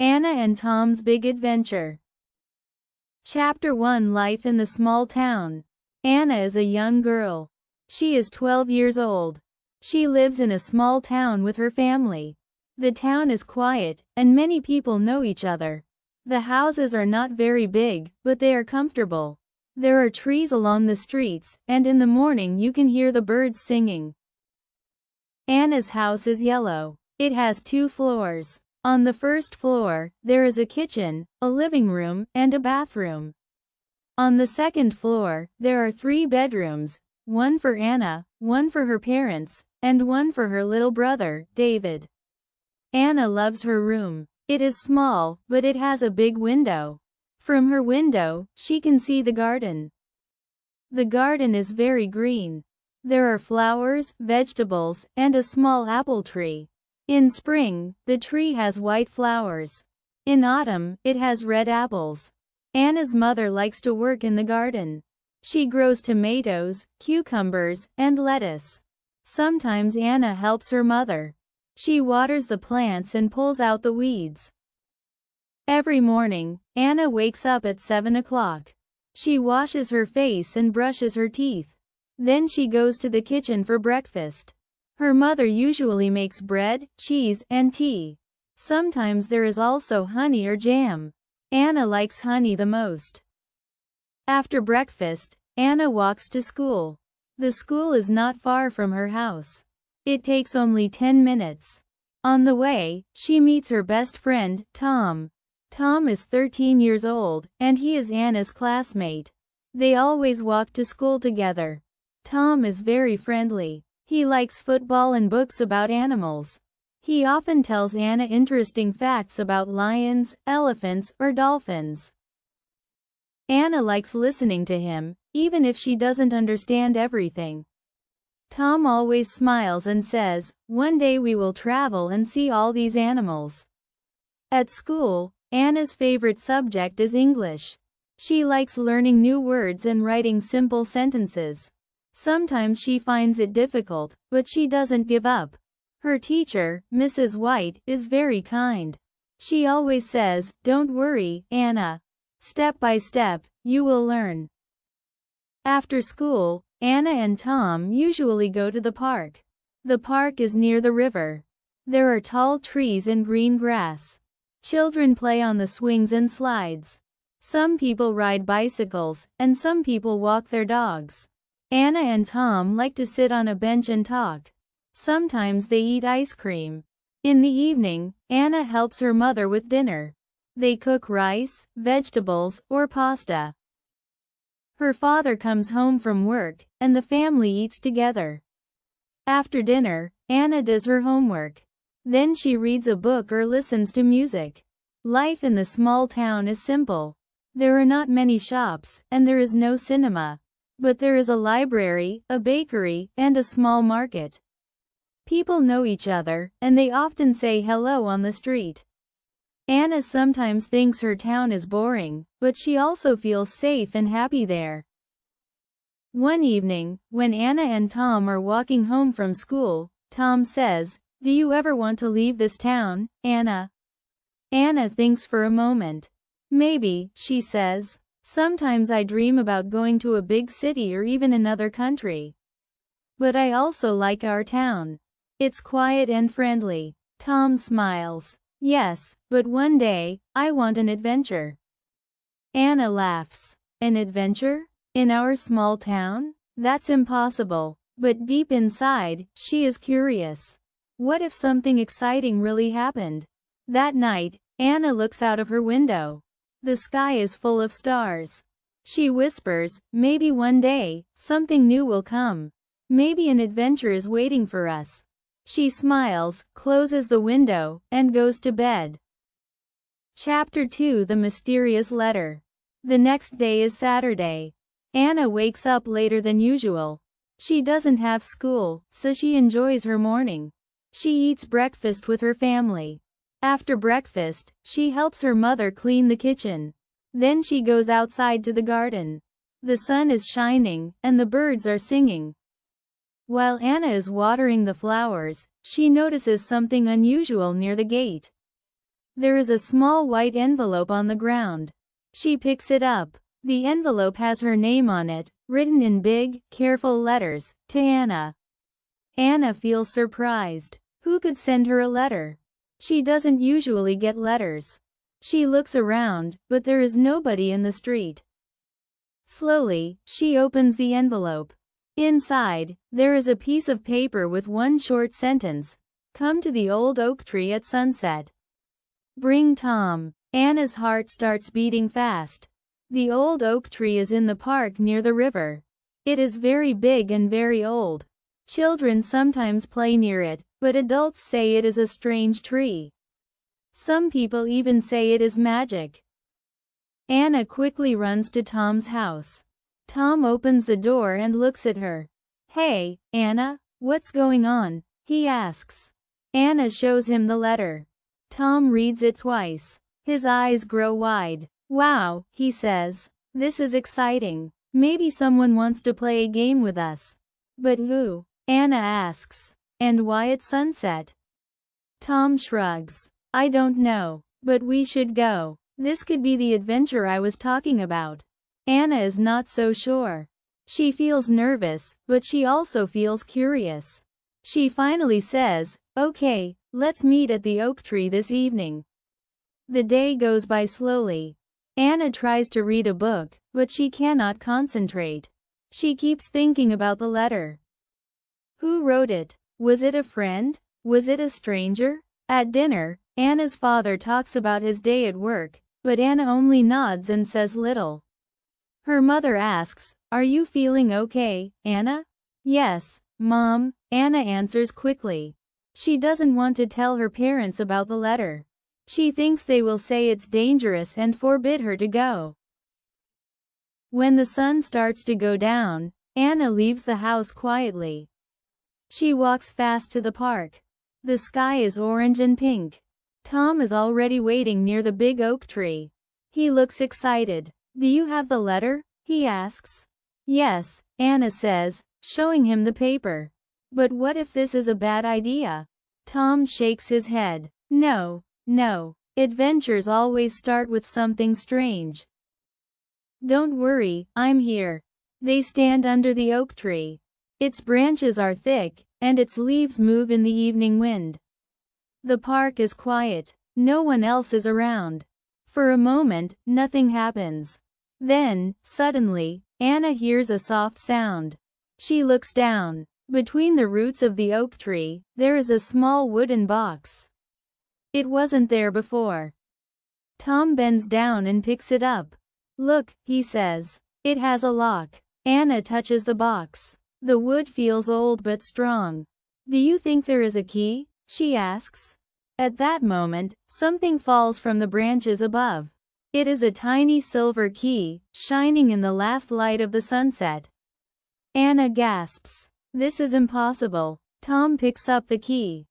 Anna and Tom's Big Adventure. Chapter 1. Life in the Small Town. Anna is a young girl. She is 12 years old. She lives in a small town with her family. The town is quiet, and many people know each other. The houses are not very big, but they are comfortable. There are trees along the streets, and in the morning you can hear the birds singing. Anna's house is yellow. It has 2 floors. On the first floor, there is a kitchen, a living room, and a bathroom. On the second floor, there are 3 bedrooms, one for Anna, one for her parents, and one for her little brother, David. Anna loves her room. It is small, but it has a big window. From her window, she can see the garden. The garden is very green. There are flowers, vegetables, and a small apple tree. In spring, the tree has white flowers. In autumn, it has red apples. Anna's mother likes to work in the garden. She grows tomatoes, cucumbers, and lettuce. Sometimes Anna helps her mother. She waters the plants and pulls out the weeds. Every morning, Anna wakes up at 7 o'clock. She washes her face and brushes her teeth. Then she goes to the kitchen for breakfast. Her mother usually makes bread, cheese, and tea. Sometimes there is also honey or jam. Anna likes honey the most. After breakfast, Anna walks to school. The school is not far from her house. It takes only 10 minutes. On the way, she meets her best friend, Tom. Tom is 13 years old, and he is Anna's classmate. They always walk to school together. Tom is very friendly. He likes football and books about animals. He often tells Anna interesting facts about lions, elephants, or dolphins. Anna likes listening to him, even if she doesn't understand everything. Tom always smiles and says, "One day we will travel and see all these animals." At school, Anna's favorite subject is English. She likes learning new words and writing simple sentences. Sometimes she finds it difficult, but she doesn't give up. Her teacher, Mrs. White, is very kind. She always says, "Don't worry, Anna. Step by step, you will learn." After school, Anna and Tom usually go to the park. The park is near the river. There are tall trees and green grass. Children play on the swings and slides. Some people ride bicycles, and some people walk their dogs. Anna and Tom like to sit on a bench and talk. Sometimes they eat ice cream. In the evening, Anna helps her mother with dinner. They cook rice, vegetables, or pasta. Her father comes home from work, and the family eats together. After dinner, Anna does her homework. Then she reads a book or listens to music. Life in the small town is simple. There are not many shops, and there is no cinema. But there is a library, a bakery, and a small market. People know each other, and they often say hello on the street. Anna sometimes thinks her town is boring, but she also feels safe and happy there. One evening, when Anna and Tom are walking home from school, Tom says, "Do you ever want to leave this town, Anna?" Anna thinks for a moment. "Maybe," she says. "Sometimes I dream about going to a big city or even another country. But I also like our town. It's quiet and friendly." Tom smiles. "Yes, but one day, I want an adventure." Anna laughs. "An adventure? In our small town? That's impossible." But deep inside, she is curious. What if something exciting really happened? That night, Anna looks out of her window. The sky is full of stars. She whispers, "Maybe one day, something new will come. Maybe an adventure is waiting for us." She smiles, closes the window, and goes to bed. Chapter 2. The Mysterious Letter. The next day is Saturday. Anna wakes up later than usual. She doesn't have school, so she enjoys her morning. She eats breakfast with her family. After breakfast, she helps her mother clean the kitchen. Then she goes outside to the garden. The sun is shining, and the birds are singing. While Anna is watering the flowers, she notices something unusual near the gate. There is a small white envelope on the ground. She picks it up. The envelope has her name on it, written in big, careful letters, to Anna. Anna feels surprised. Who could send her a letter? She doesn't usually get letters. She looks around, but there is nobody in the street. Slowly, she opens the envelope. Inside, there is a piece of paper with one short sentence. Come to the old oak tree at sunset. Bring Tom. Anna's heart starts beating fast. The old oak tree is in the park near the river. It is very big and very old. Children sometimes play near it, but adults say it is a strange tree. Some people even say it is magic. Anna quickly runs to Tom's house. Tom opens the door and looks at her. Hey, Anna, what's going on? He asks. Anna shows him the letter. Tom reads it twice. His eyes grow wide. Wow, he says. This is exciting. Maybe someone wants to play a game with us. But who? Anna asks. And why at sunset? Tom shrugs. I don't know, but we should go. This could be the adventure I was talking about. Anna is not so sure. She feels nervous, but she also feels curious. She finally says, okay, let's meet at the oak tree this evening. The day goes by slowly. Anna tries to read a book, but she cannot concentrate. She keeps thinking about the letter. Who wrote it? Was it a friend? Was it a stranger? At dinner, Anna's father talks about his day at work, but Anna only nods and says little. Her mother asks, are you feeling okay, Anna? Yes, Mom, Anna answers quickly. She doesn't want to tell her parents about the letter. She thinks they will say it's dangerous and forbid her to go. When the sun starts to go down, Anna leaves the house quietly. She walks fast to the park. The sky is orange and pink. Tom is already waiting near the big oak tree. He looks excited. Do you have the letter? He asks. Yes, Anna says, showing him the paper. But what if this is a bad idea? Tom shakes his head. No, no. Adventures always start with something strange. Don't worry, I'm here. They stand under the oak tree. Its branches are thick, and its leaves move in the evening wind. The park is quiet. No one else is around. For a moment, nothing happens. Then, suddenly, Anna hears a soft sound. She looks down. Between the roots of the oak tree, there is a small wooden box. It wasn't there before. Tom bends down and picks it up. Look, he says. It has a lock. Anna touches the box. The wood feels old but strong. Do you think there is a key? She asks. At that moment, something falls from the branches above. It is a tiny silver key, shining in the last light of the sunset. Anna gasps. This is impossible. Tom picks up the key.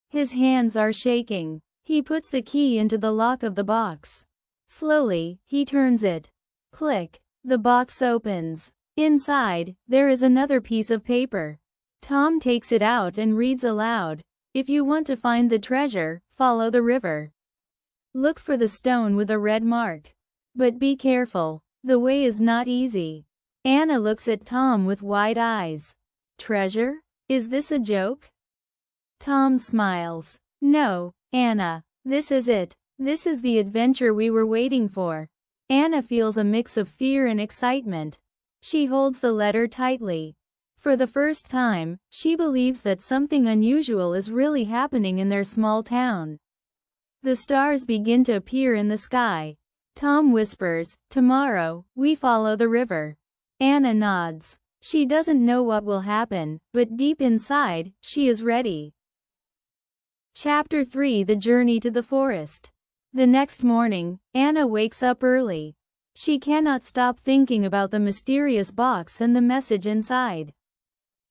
His hands are shaking. He puts the key into the lock of the box. Slowly, he turns it. Click. The box opens. Inside, there is another piece of paper. Tom takes it out and reads aloud. If you want to find the treasure, follow the river. Look for the stone with a red mark. But be careful. The way is not easy. Anna looks at Tom with wide eyes. Treasure? Is this a joke? Tom smiles. No, Anna. This is it. This is the adventure we were waiting for. Anna feels a mix of fear and excitement. She holds the letter tightly. For the first time, she believes that something unusual is really happening in their small town. The stars begin to appear in the sky. Tom whispers, tomorrow, we follow the river. Anna nods. She doesn't know what will happen, but deep inside, she is ready. Chapter 3: The Journey to the Forest. The next morning, Anna wakes up early. She cannot stop thinking about the mysterious box and the message inside.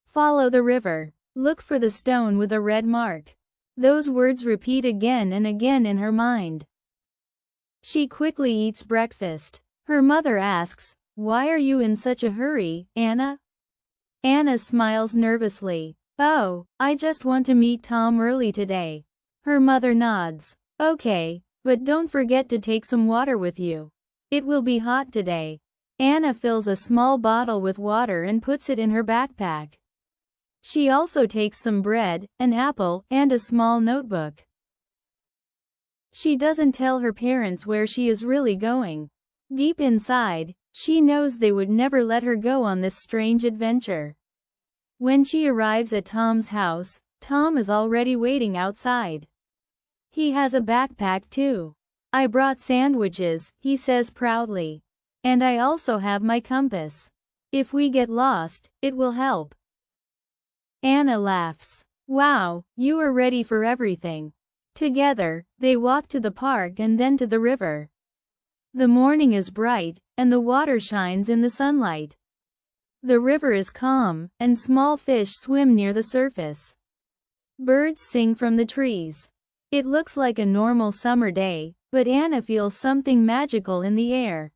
Follow the river. Look for the stone with a red mark. Those words repeat again and again in her mind. She quickly eats breakfast. Her mother asks, why are you in such a hurry, Anna? Anna smiles nervously. Oh, I just want to meet Tom early today. Her mother nods. Okay, but don't forget to take some water with you. It will be hot today. Anna fills a small bottle with water and puts it in her backpack. She also takes some bread, an apple, and a small notebook. She doesn't tell her parents where she is really going. Deep inside, she knows they would never let her go on this strange adventure. When she arrives at Tom's house, Tom is already waiting outside. He has a backpack too. I brought sandwiches, he says proudly. And I also have my compass. If we get lost, it will help. Anna laughs. Wow, you are ready for everything. Together, they walk to the park and then to the river. The morning is bright, and the water shines in the sunlight. The river is calm, and small fish swim near the surface. Birds sing from the trees. It looks like a normal summer day, but Anna feels something magical in the air.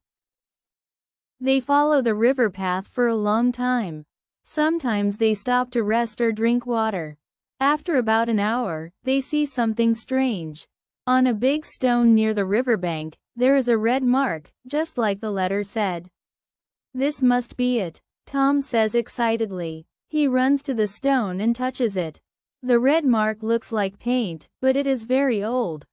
They follow the river path for a long time. Sometimes they stop to rest or drink water. After about an hour, they see something strange. On a big stone near the riverbank, there is a red mark, just like the letter said. This must be it, Tom says excitedly. He runs to the stone and touches it. The red mark looks like paint, but it is very old.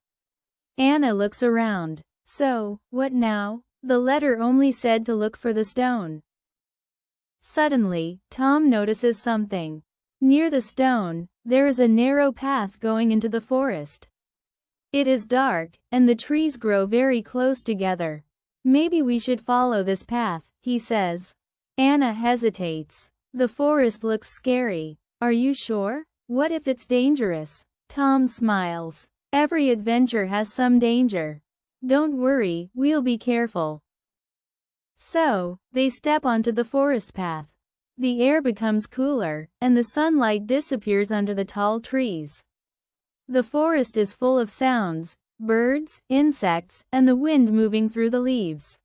Anna looks around. So, what now? The letter only said to look for the stone. Suddenly, Tom notices something. Near the stone, there is a narrow path going into the forest. It is dark, and the trees grow very close together. Maybe we should follow this path, he says. Anna hesitates. The forest looks scary. Are you sure? What if it's dangerous? Tom smiles. Every adventure has some danger. Don't worry, we'll be careful. So, they step onto the forest path. The air becomes cooler, and the sunlight disappears under the tall trees. The forest is full of sounds, birds, insects, and the wind moving through the leaves.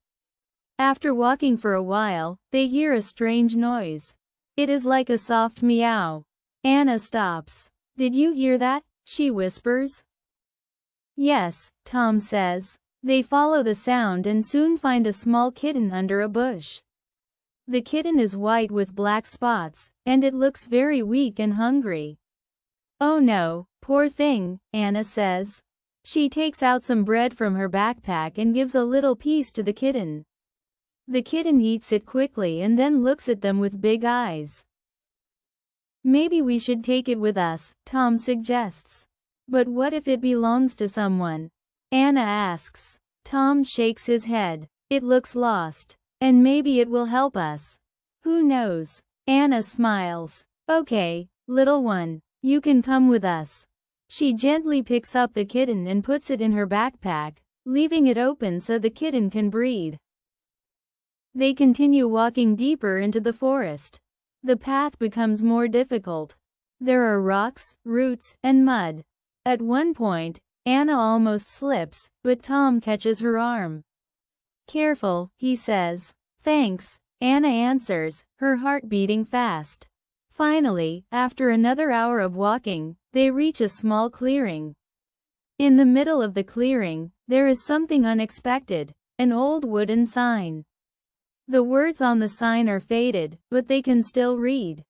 After walking for a while, they hear a strange noise. It is like a soft meow. Anna stops. Did you hear that? She whispers. Yes, Tom says. They follow the sound and soon find a small kitten under a bush. The kitten is white with black spots, and it looks very weak and hungry. Oh no, poor thing, Anna says. She takes out some bread from her backpack and gives a little piece to the kitten. The kitten eats it quickly and then looks at them with big eyes. Maybe we should take it with us, Tom suggests. But what if it belongs to someone? Anna asks. Tom shakes his head. It looks lost. And maybe it will help us. Who knows? Anna smiles. Okay, little one, you can come with us. She gently picks up the kitten and puts it in her backpack, leaving it open so the kitten can breathe. They continue walking deeper into the forest. The path becomes more difficult. There are rocks, roots, and mud. At one point, Anna almost slips, but Tom catches her arm. Careful, he says. Thanks, Anna answers, her heart beating fast. Finally, after another hour of walking, they reach a small clearing. In the middle of the clearing, there is something unexpected, an old wooden sign. The words on the sign are faded, but they can still read.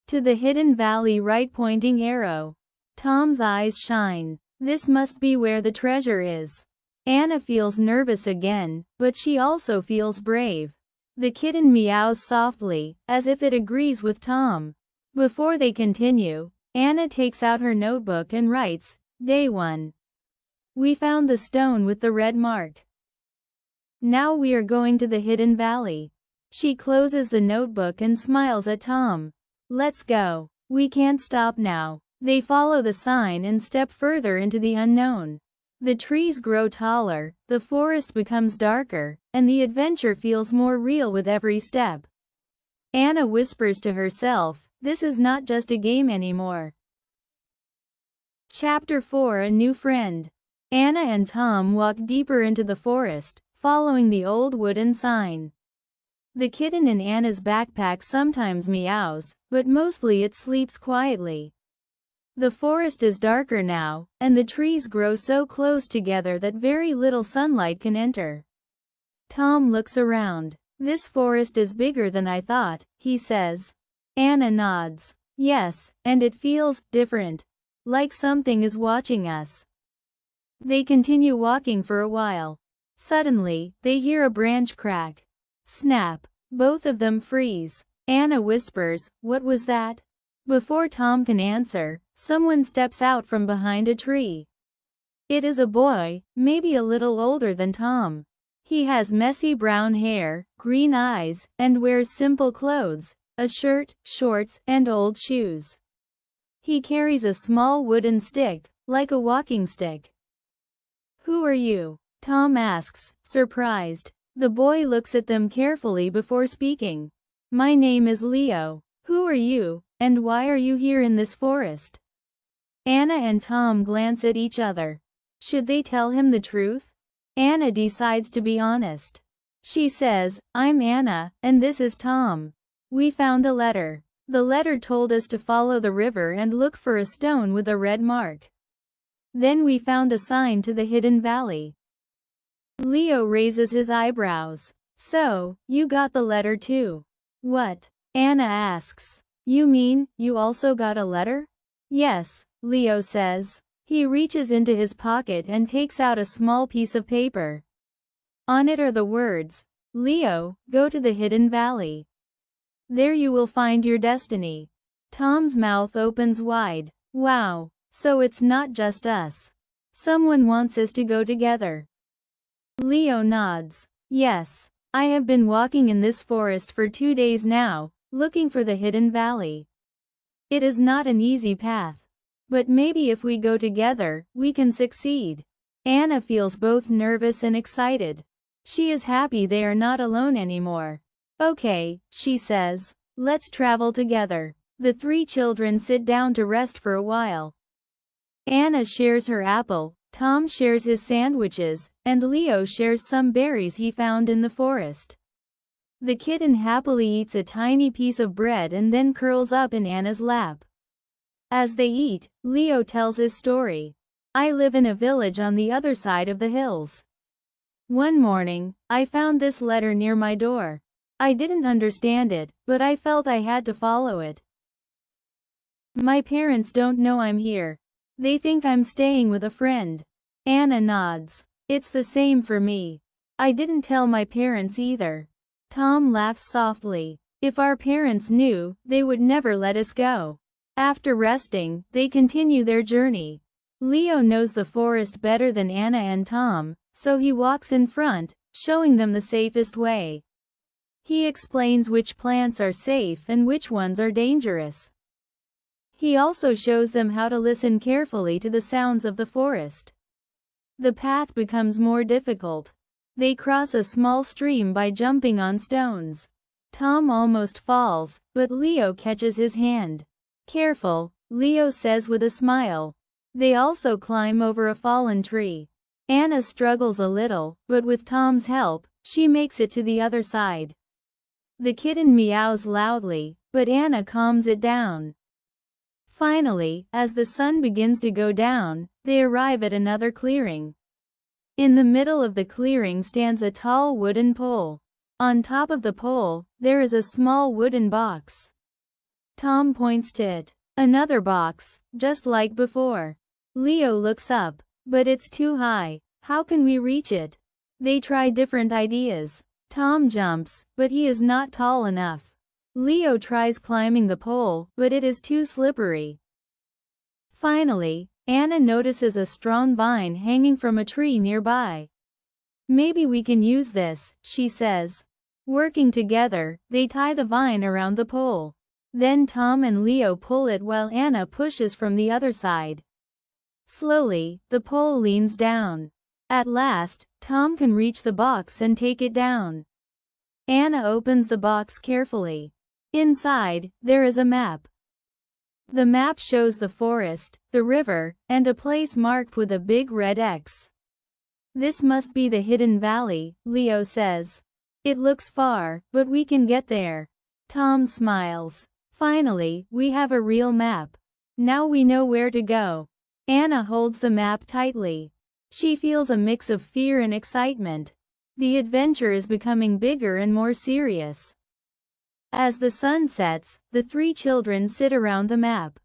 To the hidden valley, right pointing arrow. Tom's eyes shine. This must be where the treasure is. Anna feels nervous again, but she also feels brave. The kitten meows softly, as if it agrees with Tom. Before they continue, Anna takes out her notebook and writes, Day 1. We found the stone with the red mark. Now we are going to the hidden valley. She closes the notebook and smiles at Tom. Let's go. We can't stop now. They follow the sign and step further into the unknown. The trees grow taller, the forest becomes darker, and the adventure feels more real with every step. Anna whispers to herself, this is not just a game anymore. Chapter 4: A New Friend. Anna and Tom walk deeper into the forest, following the old wooden sign. The kitten in Anna's backpack sometimes meows, but mostly it sleeps quietly. The forest is darker now, and the trees grow so close together that very little sunlight can enter. Tom looks around. This forest is bigger than I thought, he says. Anna nods. Yes, and it feels different. Like something is watching us. They continue walking for a while. Suddenly, they hear a branch crack. Snap. Both of them freeze. Anna whispers, "What was that?" Before Tom can answer, someone steps out from behind a tree. It is a boy, maybe a little older than Tom. He has messy brown hair, green eyes, and wears simple clothes, a shirt, shorts, and old shoes. He carries a small wooden stick, like a walking stick. "Who are you?" Tom asks, surprised. The boy looks at them carefully before speaking. "My name is Leo. Who are you, and why are you here in this forest?" Anna and Tom glance at each other. Should they tell him the truth? Anna decides to be honest. She says, "I'm Anna, and this is Tom. We found a letter. The letter told us to follow the river and look for a stone with a red mark. Then we found a sign to the hidden valley." Leo raises his eyebrows. "So, you got the letter too?" "What?" Anna asks. "You mean, you also got a letter?" "Yes," Leo says. He reaches into his pocket and takes out a small piece of paper. On it are the words, "Leo, go to the hidden valley. There you will find your destiny." Tom's mouth opens wide. Wow, so it's not just us. Someone wants us to go together. Leo nods. "Yes. I have been walking in this forest for 2 days now, looking for the hidden valley. It is not an easy path. But maybe if we go together, we can succeed." Anna feels both nervous and excited. She is happy they are not alone anymore. "Okay," she says. "Let's travel together." The 3 children sit down to rest for a while. Anna shares her apple, Tom shares his sandwiches, and Leo shares some berries he found in the forest. The kitten happily eats a tiny piece of bread and then curls up in Anna's lap. As they eat, Leo tells his story. "I live in a village on the other side of the hills. One morning, I found this letter near my door. I didn't understand it, but I felt I had to follow it. My parents don't know I'm here. They think I'm staying with a friend." Anna nods. "It's the same for me. I didn't tell my parents either." Tom laughs softly. "If our parents knew, they would never let us go." After resting, they continue their journey. Leo knows the forest better than Anna and Tom, so he walks in front, showing them the safest way. He explains which plants are safe and which ones are dangerous. He also shows them how to listen carefully to the sounds of the forest. The path becomes more difficult. They cross a small stream by jumping on stones. Tom almost falls, but Leo catches his hand. "Careful," Leo says with a smile. They also climb over a fallen tree. Anna struggles a little, but with Tom's help, she makes it to the other side. The kitten meows loudly, but Anna calms it down. Finally, as the sun begins to go down, they arrive at another clearing. In the middle of the clearing stands a tall wooden pole. On top of the pole, there is a small wooden box. Tom points to it. Another box, just like before. Leo looks up. "But it's too high. How can we reach it?" They try different ideas. Tom jumps, but he is not tall enough. Leo tries climbing the pole, but it is too slippery. Finally, Anna notices a strong vine hanging from a tree nearby. "Maybe we can use this," she says. Working together, they tie the vine around the pole. Then Tom and Leo pull it while Anna pushes from the other side. Slowly, the pole leans down. At last, Tom can reach the box and take it down. Anna opens the box carefully. Inside, there is a map. The map shows the forest, the river, and a place marked with a big red X. "This must be the hidden valley," Leo says. "It looks far, but we can get there." Tom smiles. "Finally, we have a real map." Now we know where to go. Anna holds the map tightly. She feels a mix of fear and excitement. The adventure is becoming bigger and more serious. As the sun sets, the three children sit around the map.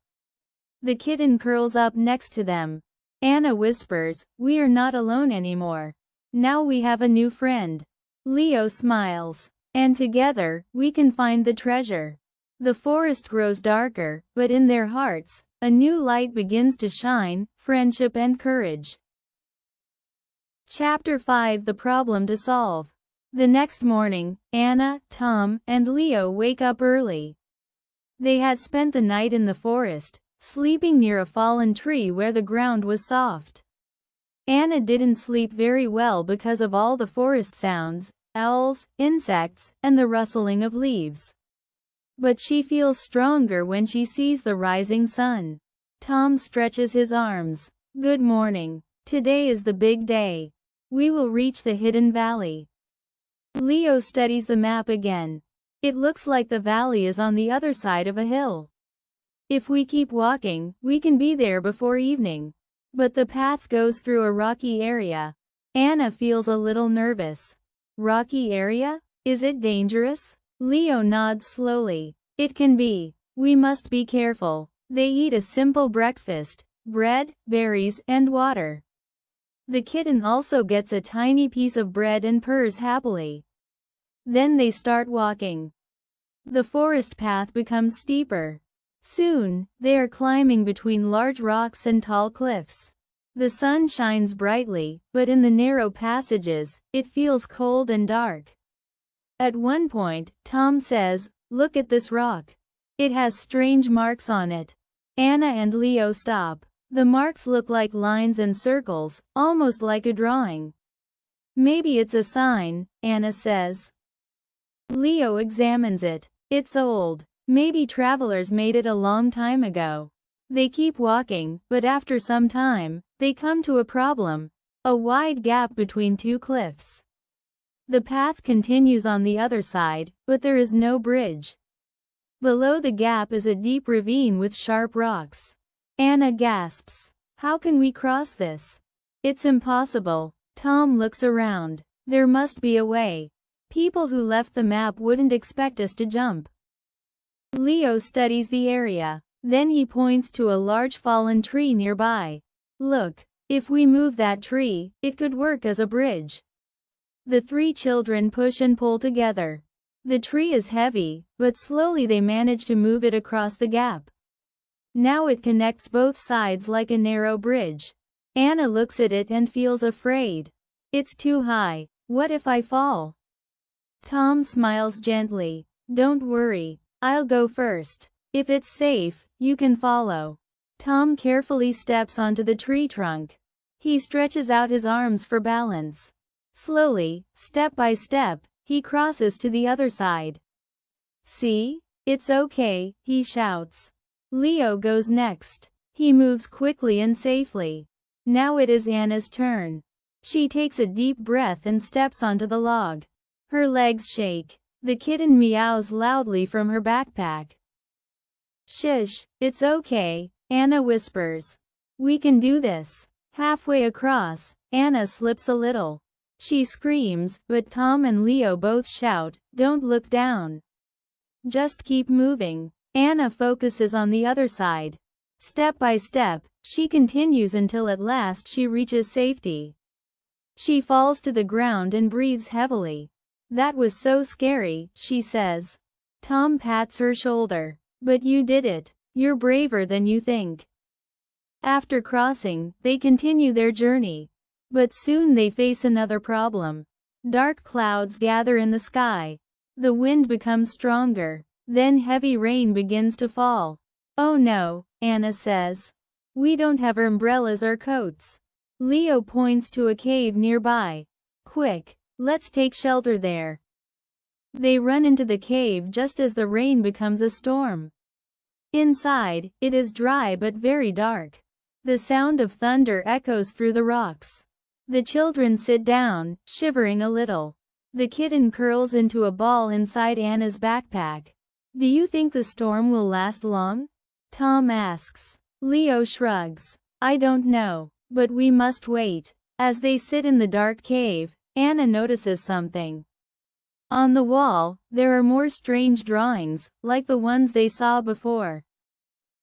The kitten curls up next to them. Anna whispers, "We are not alone anymore. Now we have a new friend." Leo smiles. "And together, we can find the treasure." The forest grows darker, but in their hearts, a new light begins to shine, friendship and courage. Chapter 5: The Problem to Solve. The next morning, Anna, Tom, and Leo wake up early. They had spent the night in the forest, sleeping near a fallen tree where the ground was soft. Anna didn't sleep very well because of all the forest sounds, owls, insects, and the rustling of leaves. But she feels stronger when she sees the rising sun. Tom stretches his arms. "Good morning. Today is the big day. We will reach the hidden valley." Leo studies the map again. It looks like the valley is on the other side of a hill. If we keep walking, we can be there before evening. But the path goes through a rocky area. Anna feels a little nervous. Rocky area? Is it dangerous? Leo nods slowly. "It can be. We must be careful." They eat a simple breakfast: bread, berries, and water. The kitten also gets a tiny piece of bread and purrs happily. Then they start walking. The forest path becomes steeper. Soon, they are climbing between large rocks and tall cliffs. The sun shines brightly, but in the narrow passages, it feels cold and dark. At one point, Tom says, "Look at this rock. It has strange marks on it." Anna and Leo stop. The marks look like lines and circles, almost like a drawing. "Maybe it's a sign," Anna says. Leo examines it. It's old. Maybe travelers made it a long time ago. They keep walking, but after some time, they come to a problem: a wide gap between two cliffs. The path continues on the other side, but there is no bridge. Below the gap is a deep ravine with sharp rocks. Anna gasps. "How can we cross this?" "It's impossible." Tom looks around. "There must be a way. People who left the map wouldn't expect us to jump." Leo studies the area. Then he points to a large fallen tree nearby. "Look, if we move that tree, it could work as a bridge." The three children push and pull together. The tree is heavy, but slowly they manage to move it across the gap. Now it connects both sides like a narrow bridge. Anna looks at it and feels afraid. "It's too high. What if I fall?" Tom smiles gently. "Don't worry. I'll go first. If it's safe, you can follow." Tom carefully steps onto the tree trunk. He stretches out his arms for balance. Slowly, step by step, he crosses to the other side. "See? It's okay," he shouts. Leo goes next. He moves quickly and safely. Now it is Anna's turn. She takes a deep breath and steps onto the log. Her legs shake. The kitten meows loudly from her backpack. "Shush, it's okay," Anna whispers. "We can do this." Halfway across, Anna slips a little. She screams, but Tom and Leo both shout, "Don't look down. Just keep moving." Anna focuses on the other side. Step by step, she continues until at last she reaches safety. She falls to the ground and breathes heavily. "That was so scary," she says. Tom pats her shoulder. "But you did it. You're braver than you think." After crossing, they continue their journey. But soon they face another problem. Dark clouds gather in the sky. The wind becomes stronger. Then heavy rain begins to fall. "Oh no," Anna says. "We don't have umbrellas or coats." Leo points to a cave nearby. "Quick, let's take shelter there." They run into the cave just as the rain becomes a storm. Inside, it is dry but very dark. The sound of thunder echoes through the rocks. The children sit down, shivering a little. The kitten curls into a ball inside Anna's backpack. "Do you think the storm will last long?" Tom asks. Leo shrugs. I don't know, but we must wait. As they sit in the dark cave, Anna notices something. On the wall, there are more strange drawings, like the ones they saw before.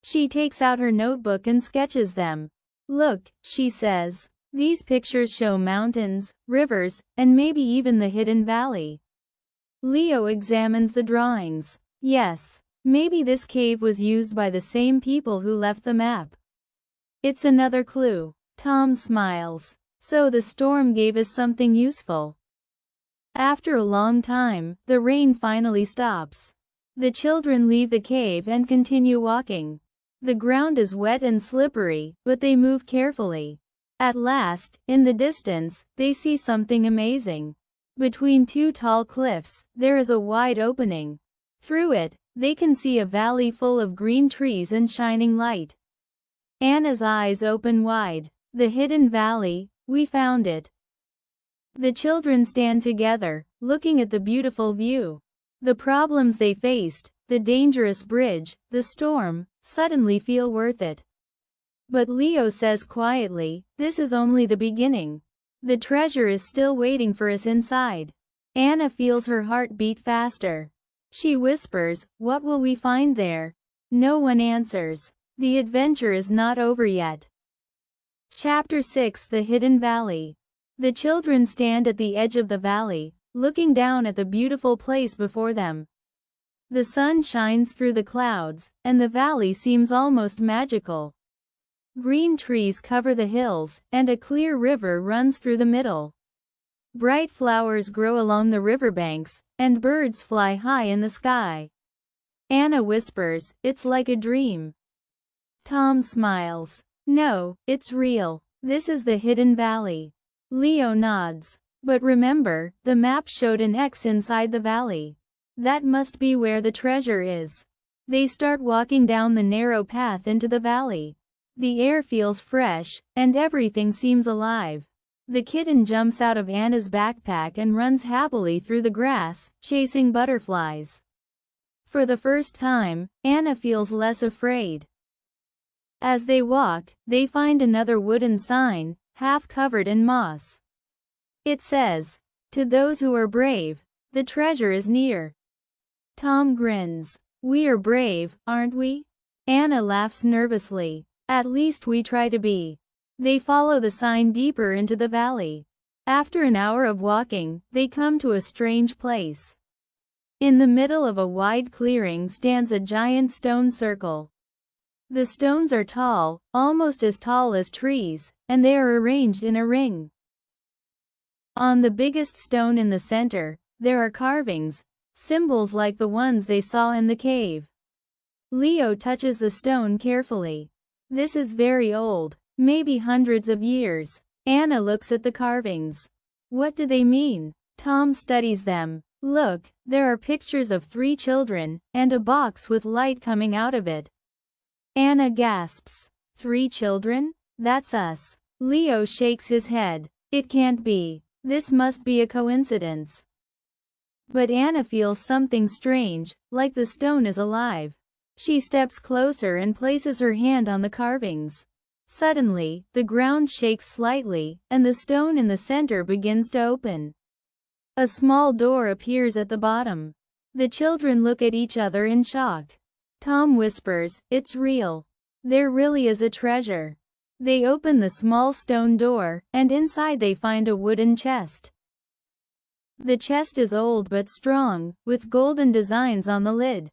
She takes out her notebook and sketches them. Look, she says. These pictures show mountains, rivers, and maybe even the hidden valley. Leo examines the drawings. Yes, maybe this cave was used by the same people who left the map. It's another clue. Tom smiles. So the storm gave us something useful. After a long time, the rain finally stops. The children leave the cave and continue walking. The ground is wet and slippery, but they move carefully. At last, in the distance, they see something amazing. Between two tall cliffs, there is a wide opening. Through it, they can see a valley full of green trees and shining light. Anna's eyes open wide. The hidden valley, we found it. The children stand together, looking at the beautiful view. The problems they faced, the dangerous bridge, the storm, suddenly feel worth it. But Leo says quietly, this is only the beginning. The treasure is still waiting for us inside. Anna feels her heart beat faster. She whispers, what will we find there? No one answers. The adventure is not over yet. Chapter 6: The Hidden Valley. The children stand at the edge of the valley, looking down at the beautiful place before them. The sun shines through the clouds, and the valley seems almost magical. Green trees cover the hills, and a clear river runs through the middle. Bright flowers grow along the riverbanks, and birds fly high in the sky. Anna whispers, it's like a dream. Tom smiles. No, it's real. This is the hidden valley. Leo nods. But remember, the map showed an X inside the valley. That must be where the treasure is. They start walking down the narrow path into the valley. The air feels fresh, and everything seems alive. The kitten jumps out of Anna's backpack and runs happily through the grass, chasing butterflies. For the first time, Anna feels less afraid. As they walk, they find another wooden sign, half covered in moss. It says, "To those who are brave, the treasure is near." Tom grins. We are brave, aren't we? Anna laughs nervously. At least we try to be. They follow the sign deeper into the valley. After an hour of walking, they come to a strange place. In the middle of a wide clearing stands a giant stone circle. The stones are tall, almost as tall as trees, and they are arranged in a ring. On the biggest stone in the center, there are carvings, symbols like the ones they saw in the cave. Leo touches the stone carefully. This is very old, maybe hundreds of years. Anna looks at the carvings. What do they mean? Tom studies them. Look, there are pictures of 3 children, and a box with light coming out of it. Anna gasps. 3 children? That's us. Leo shakes his head. It can't be. This must be a coincidence. But Anna feels something strange, like the stone is alive. She steps closer and places her hand on the carvings. Suddenly, the ground shakes slightly, and the stone in the center begins to open. A small door appears at the bottom. The children look at each other in shock. Tom whispers, it's real. There really is a treasure. They open the small stone door, and inside they find a wooden chest. The chest is old but strong, with golden designs on the lid.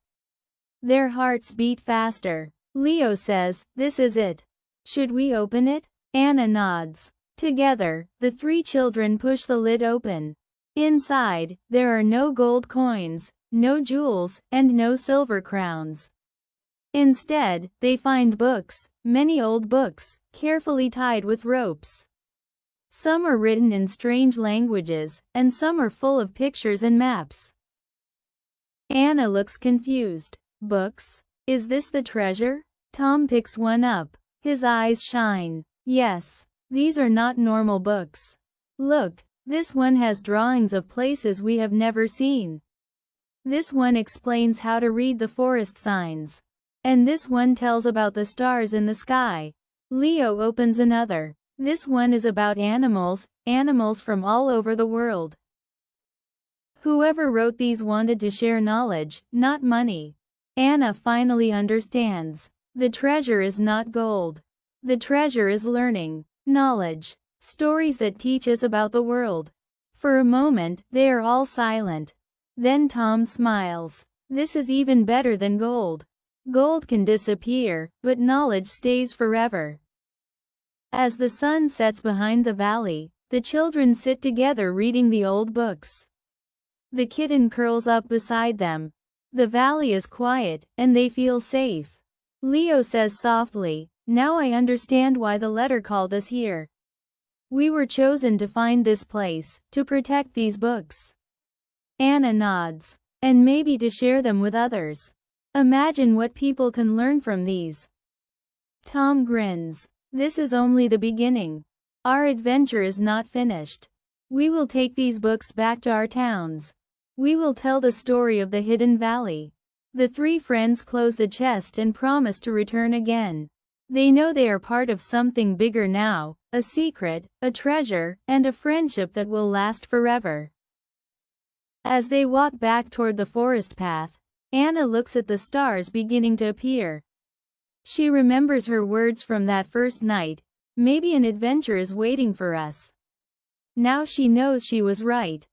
Their hearts beat faster. Leo says, this is it. Should we open it? Anna nods. Together, the 3 children push the lid open. Inside, there are no gold coins, no jewels, and no silver crowns. Instead, they find books, many old books, carefully tied with ropes. Some are written in strange languages, and some are full of pictures and maps. Anna looks confused. Books? Is this the treasure? Tom picks one up. His eyes shine. Yes, these are not normal books. Look, this one has drawings of places we have never seen. This one explains how to read the forest signs. And this one tells about the stars in the sky. Leo opens another. This one is about animals, animals from all over the world. Whoever wrote these wanted to share knowledge, not money. Anna finally understands. The treasure is not gold. The treasure is learning, knowledge, stories that teach us about the world. For a moment, they are all silent. Then Tom smiles. This is even better than gold. Gold can disappear, but knowledge stays forever. As the sun sets behind the valley, the children sit together reading the old books. The kitten curls up beside them. The valley is quiet, and they feel safe. Leo says softly, "Now I understand why the letter called us here. We were chosen to find this place, to protect these books." Anna nods. And maybe to share them with others. Imagine what people can learn from these. Tom grins. This is only the beginning. Our adventure is not finished. We will take these books back to our towns. We will tell the story of the hidden valley. The three friends close the chest and promise to return again. They know they are part of something bigger now, a secret, a treasure, and a friendship that will last forever. As they walk back toward the forest path, Anna looks at the stars beginning to appear. She remembers her words from that first night, "Maybe an adventure is waiting for us." Now she knows she was right.